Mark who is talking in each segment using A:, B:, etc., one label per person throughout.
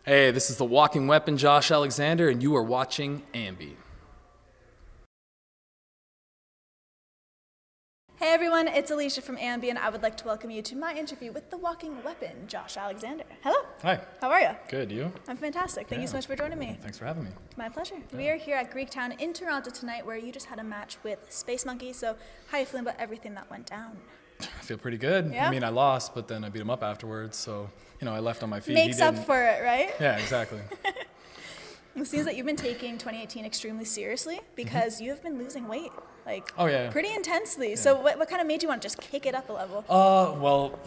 A: Hey, this is the Walking Weapon, Josh Alexander, and you are watching AMBY.
B: Hey everyone, it's Alicia from AMBY, and I would like to welcome you to my interview with the Walking Weapon, Josh Alexander. Hello.
A: Hi.
B: How are you?
A: Good, you?
B: I'm fantastic. Thank you so much for joining me.
A: Thanks for having me.
B: My pleasure. We are here at Greektown in Toronto tonight, where you just had a match with Space Monkey. So how are you feeling about everything that went down?
A: I feel pretty good.
B: Yeah?
A: I mean, I lost, but then I beat him up afterwards, so, I left on my feet.
B: Makes up for it, right?
A: Yeah, exactly.
B: It seems that you've been taking 2018 extremely seriously because you have been losing weight, pretty intensely. Yeah. So what kind of made you want to just kick it up a level?
A: Well,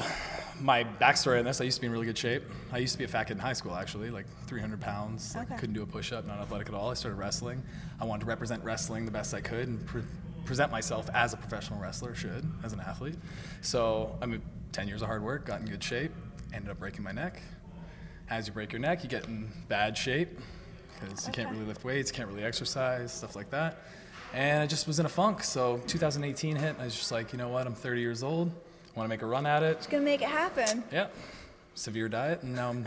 A: my backstory on this, I used to be in really good shape. I used to be a fat kid in high school, actually, like 300 pounds.
B: Okay.
A: Couldn't do a push-up, not athletic at all. I started wrestling. I wanted to represent wrestling the best I could and present myself as a professional wrestler should, as an athlete. So, 10 years of hard work, got in good shape, ended up breaking my neck. As you break your neck, you get in bad shape because you can't really lift weights, can't really exercise, stuff like that. And I just was in a funk. So 2018 hit, and I was just like, you know what, I'm 30 years old, want to make a run at it.
B: Just gonna make it happen.
A: Yeah, severe diet, and now I'm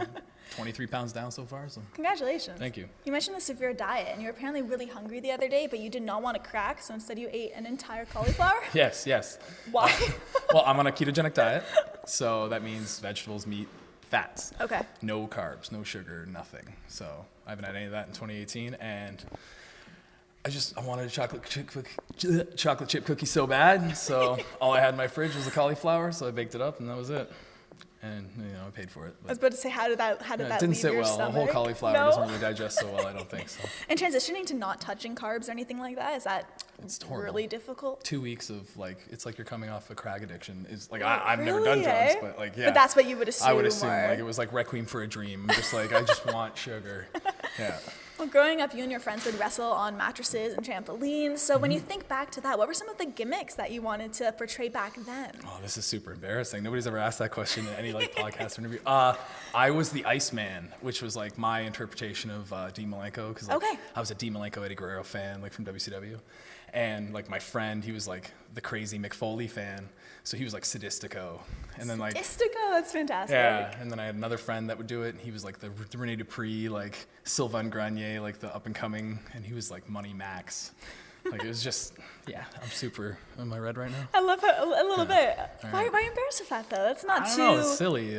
A: 23 pounds down so far. So
B: congratulations.
A: Thank you.
B: You mentioned the severe diet, and you were apparently really hungry the other day, but you did not want to crack, so instead you ate an entire cauliflower?
A: Yes.
B: Why?
A: Well, I'm on a ketogenic diet, so that means vegetables, meat, fats.
B: Okay.
A: No carbs, no sugar, nothing. So I haven't had any of that in 2018, and I wanted a chocolate chip cookie so bad, so all I had in my fridge was a cauliflower, so I baked it up, and that was it. And I paid for it.
B: I was about to say, how did that
A: it
B: leave
A: didn't sit
B: your
A: well.
B: stomach?
A: A whole cauliflower doesn't really digest so well, I don't think so.
B: And transitioning to not touching carbs or anything like that, is that really difficult?
A: 2 weeks of it's like you're coming off a crack addiction. It's like I've never done drugs, but yeah.
B: But that's what you would assume.
A: I would assume it was like Requiem for a Dream. I'm just I just want sugar. Yeah.
B: Well, growing up, you and your friends would wrestle on mattresses and trampolines. So when you think back to that, what were some of the gimmicks that you wanted to portray back then? Oh,
A: this is super embarrassing. Nobody's ever asked that question in any podcast or interview. I was the Iceman, which was my interpretation of Dean Malenko, because I was a Dean Malenko, Eddie Guerrero fan, from WCW. And my friend, he was the crazy Mick Foley fan, so he was Sadistico. And then
B: Sadistico, that's fantastic.
A: Yeah, and then I had another friend that would do it, and he was the Rene Dupree, Sylvain Grenier, the up and coming, and he was Money Max. It was just, I'm super. Am I red right now?
B: I love it a little bit. Why are you embarrassed of that though? That's not
A: I don't know, it's silly.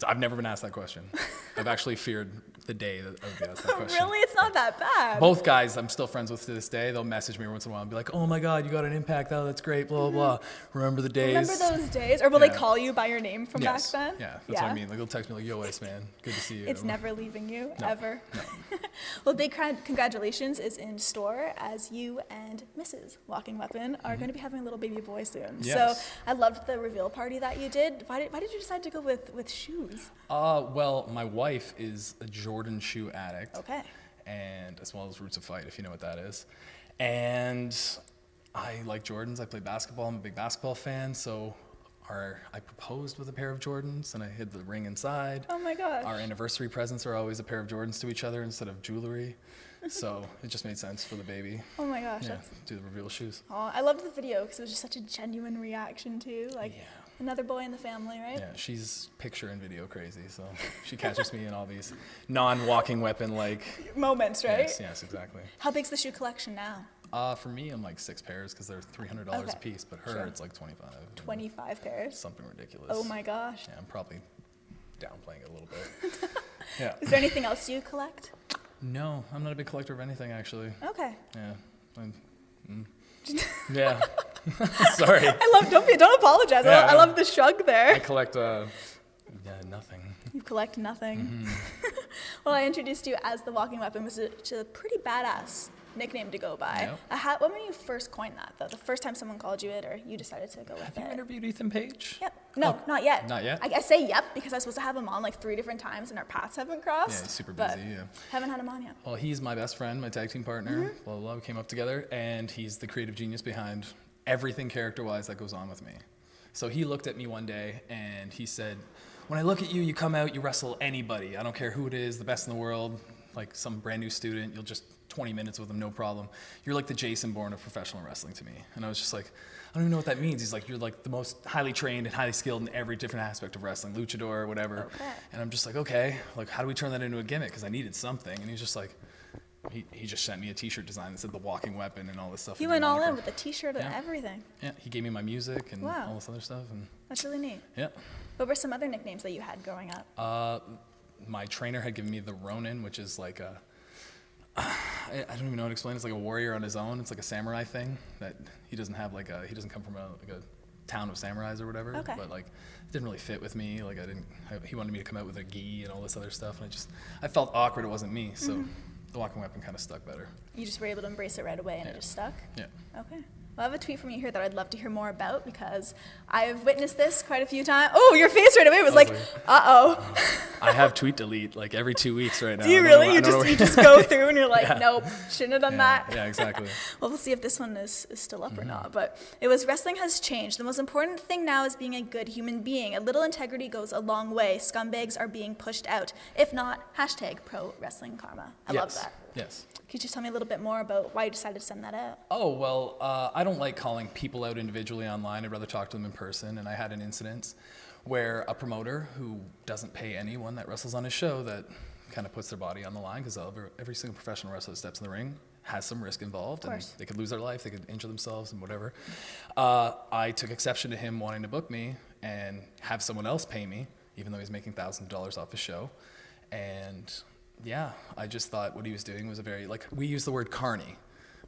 A: I've never been asked that question. I've actually feared the day that I would be asked that question.
B: Really? It's not that bad.
A: Both guys I'm still friends with to this day. They'll message me once in a while and be like, oh my God, you got an Impact. Oh, that's great, blah, blah, blah. Remember the days.
B: Remember those days? Or will they call you by your name from back then?
A: Yeah, that's what I mean. They'll text me yo, Iceman, good to see you.
B: It's never leaving you,
A: no,
B: ever.
A: No.
B: Well, big congratulations is in store as you and Mrs. Walking Weapon are going to be having a little baby boy soon.
A: Yes.
B: So I loved the reveal party that you did. Why did you decide to go with shoes?
A: Well, my wife is a Jordan shoe addict.
B: Okay.
A: And as well as Roots of Fight, if you know what that is. And I like Jordans. I play basketball. I'm a big basketball fan. So I proposed with a pair of Jordans, and I hid the ring inside.
B: Oh my gosh.
A: Our anniversary presents are always a pair of Jordans to each other instead of jewelry. So it just made sense for the baby.
B: Oh my gosh.
A: Yeah, do the reveal shoes.
B: Oh, I loved the video because it was just such a genuine reaction too. Another boy in the family, right?
A: Yeah, she's picture and video crazy, so she catches me in all these non-walking weapon
B: moments, right?
A: Yes, exactly.
B: How big's the shoe collection now?
A: For me, I'm 6 pairs because they're $300 a piece, but it's 25.
B: 25 pairs?
A: Something ridiculous.
B: Oh my gosh.
A: Yeah, I'm probably downplaying it a little bit. Yeah.
B: Is there anything else you collect?
A: No, I'm not a big collector of anything actually.
B: Okay.
A: Yeah. Yeah. Sorry.
B: Don't apologize.
A: Yeah,
B: I love the shrug there.
A: I collect nothing.
B: You collect nothing.
A: Mm-hmm.
B: Well, I introduced you as the Walking Weapon, which is a pretty badass nickname to go by.
A: Yep.
B: When you first coined that, though? The first time someone called you it, or you decided to go with it?
A: Have you interviewed Ethan Page?
B: Yep. No, not yet.
A: Not yet?
B: I say yep because I was supposed to have him on 3 different times, and our paths haven't crossed.
A: Yeah, he's super busy. Yeah.
B: Haven't had him on yet.
A: Well, he's my best friend, my tag team partner. Blah, blah, blah. We came up together, and he's the creative genius behind everything character-wise that goes on with me. So he looked at me one day, and he said, when I look at you, you come out, you wrestle anybody. I don't care who it is, the best in the world. like some brand new student, you'll just 20 minutes with them, no problem. You're like the Jason Bourne of professional wrestling to me. And I was just like, I don't even know what that means. He's like, you're like the most highly trained and highly skilled in every different aspect of wrestling, luchador, whatever.
B: Okay.
A: And I'm just like, okay, like how do we turn that into a gimmick? Because I needed something. And he's just like, he just sent me a T-shirt design that said the walking weapon and all this stuff.
B: He went all in with the T-shirt and everything.
A: Yeah, he gave me my music and all this other stuff. And
B: that's really neat.
A: Yeah.
B: What were some other nicknames that you had growing up?
A: My trainer had given me the Ronin, which is like a, I don't even know how to explain. It's like a warrior on his own. It's like a samurai thing that he doesn't have like he doesn't come from a town of samurais or whatever.
B: Okay.
A: But like it didn't really fit with me. Like he wanted me to come out with a gi and all this other stuff. And I felt awkward. It wasn't me. So the walking weapon kind of stuck better. You
B: just were able to embrace it right away and it just stuck?
A: Yeah.
B: Okay. Well, I have a tweet from you here that I'd love to hear more about because I've witnessed this quite a few times. Oh, your face right away was like, uh-oh.
A: I have tweet delete like every 2 weeks right now.
B: Do you really? You just go through and you're like, nope, shouldn't have done that.
A: Yeah, exactly.
B: Well, we'll see if this one is still up or not. But it was, wrestling has changed. The most important thing now is being a good human being. A little integrity goes a long way. Scumbags are being pushed out. If not, hashtag pro wrestling karma. I love that.
A: Yes.
B: Could you just tell me a little bit more about why you decided to send that out?
A: Oh, well, I don't like calling people out individually online. I'd rather talk to them in person. And I had an incident where a promoter who doesn't pay anyone that wrestles on his show that kind of puts their body on the line, because every single professional wrestler that steps in the ring has some risk involved. And they could lose their life, they could injure themselves and whatever. I took exception to him wanting to book me and have someone else pay me, even though he's making thousands of dollars off his show. And yeah, I just thought what he was doing was a very, like, we use the word carny,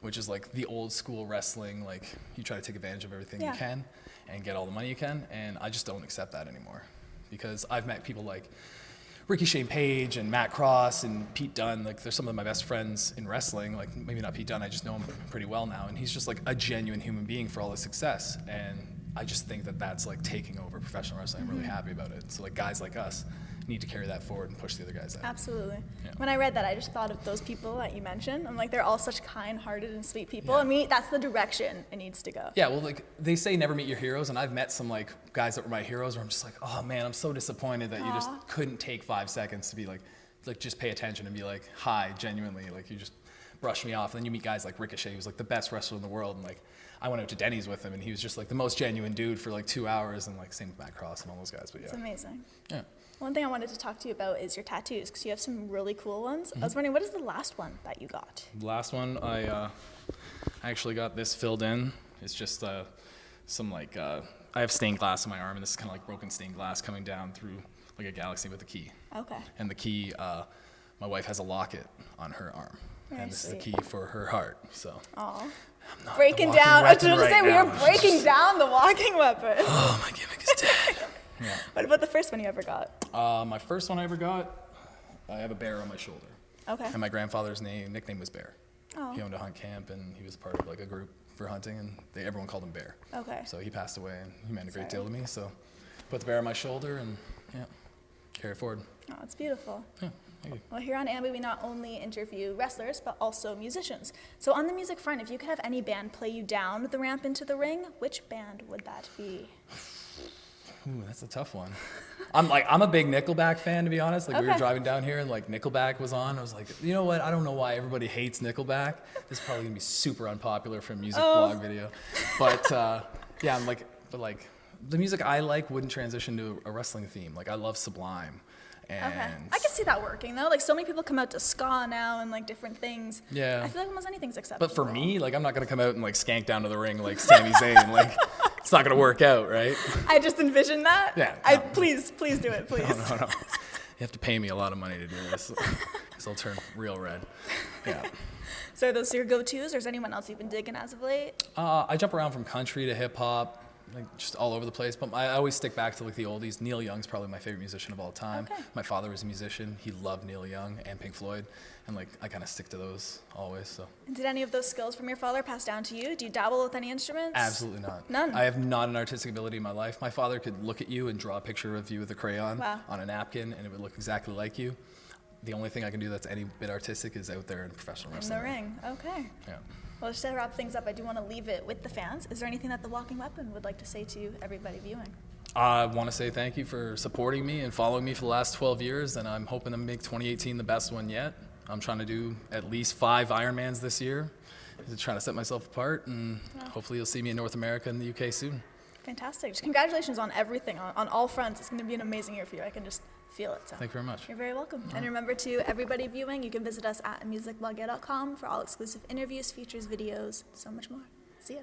A: which is like the old school wrestling, like you try to take advantage of everything you can and get all the money you can, and I just don't accept that anymore. Because I've met people like Ricky Shane Page and Matt Cross and Pete Dunne, like they're some of my best friends in wrestling, like maybe not Pete Dunne, I just know him pretty well now, and he's just like a genuine human being for all his success, and I just think that that's like taking over professional wrestling. I'm really happy about it. So like guys like us need to carry that forward and push the other guys out.
B: Absolutely. Yeah. When I read that, I just thought of those people that you mentioned. I'm like, they're all such kind-hearted and sweet people.
A: Yeah.
B: I mean, that's the direction it needs to go.
A: Yeah, well, like they say never meet your heroes, and I've met some like guys that were my heroes where I'm just like, oh man, I'm so disappointed that you just couldn't take 5 seconds to be like just pay attention and be like, hi, genuinely, like you just brushed me off. And then you meet guys like Ricochet, who's like the best wrestler in the world, and like I went out to Denny's with him, and he was just like the most genuine dude for like 2 hours, and like same with Matt Cross and all those guys. But yeah,
B: it's amazing.
A: Yeah.
B: One thing I wanted to talk to you about is your tattoos, because you have some really cool ones. I was wondering, what is the last one that you got?
A: The last one, I actually got this filled in. It's just some like, I have stained glass in my arm, and this is kind of like broken stained glass coming down through like a galaxy with a key.
B: Okay.
A: And the key, my wife has a locket on her arm.
B: Very
A: and this
B: sweet.
A: is the key for her heart, so.
B: Aw.
A: I'm not
B: breaking down, I was going to say, we are breaking down the walking weapon.
A: Oh, my gimmick is dead. Yeah.
B: What about the first one you ever got?
A: My first one I ever got, I have a bear on my shoulder.
B: Okay.
A: And my grandfather's nickname was Bear.
B: Oh.
A: He owned a hunt camp, and he was part of like a group for hunting, and everyone called him Bear.
B: Okay.
A: So he passed away, and he meant a great deal to me. So put the bear on my shoulder, and yeah, carry it forward.
B: Oh, it's beautiful.
A: Yeah. Thank you.
B: Well, here on AMBY, we not only interview wrestlers, but also musicians. So on the music front, if you could have any band play you down the ramp into the ring, which band would that be?
A: Ooh, that's a tough one. I'm a big Nickelback fan, to be honest. Like we were driving down here and like Nickelback was on. I was like, you know what? I don't know why everybody hates Nickelback. This is probably gonna be super unpopular for a music blog video. But yeah, I'm like, but like the music I like wouldn't transition to a wrestling theme. Like I love Sublime. And
B: I can see that working though. Like so many people come out to ska now and like different things.
A: Yeah.
B: I feel like almost anything's acceptable.
A: But for me, like I'm not gonna come out and like skank down to the ring like Sami Zayn. Like it's not gonna work out, right?
B: I just envisioned that.
A: Yeah.
B: No. Please do it, please.
A: No. You have to pay me a lot of money to do this, because I'll turn real red. Yeah.
B: So are those your go-tos, or is anyone else you've been digging as of late?
A: I jump around from country to hip hop, like just all over the place. But I always stick back to like the oldies. Neil Young's probably my favorite musician of all time.
B: Okay.
A: My father was a musician. He loved Neil Young and Pink Floyd, and like I kind of stick to those always. So.
B: And did any of those skills from your father pass down to you? Do you dabble with any instruments?
A: Absolutely not.
B: None?
A: I have not an artistic ability in my life. My father could look at you and draw a picture of you with a crayon on a napkin, and it would look exactly like you. The only thing I can do that's any bit artistic is out there in professional wrestling.
B: In the ring, okay.
A: Yeah.
B: Well, just to wrap things up, I do want to leave it with the fans. Is there anything that the Walking Weapon would like to say to everybody viewing?
A: I want to say thank you for supporting me and following me for the last 12 years, and I'm hoping to make 2018 the best one yet. I'm trying to do at least 5 Ironmans this year, trying to set myself apart, and hopefully you'll see me in North America and the UK soon.
B: Fantastic. Just congratulations on everything, on all fronts. It's going to be an amazing year for you. I can just feel it. So.
A: Thank you very much.
B: You're very welcome. And remember, to everybody viewing, you can visit us at musicblogger.com for all exclusive interviews, features, videos, so much more. See ya.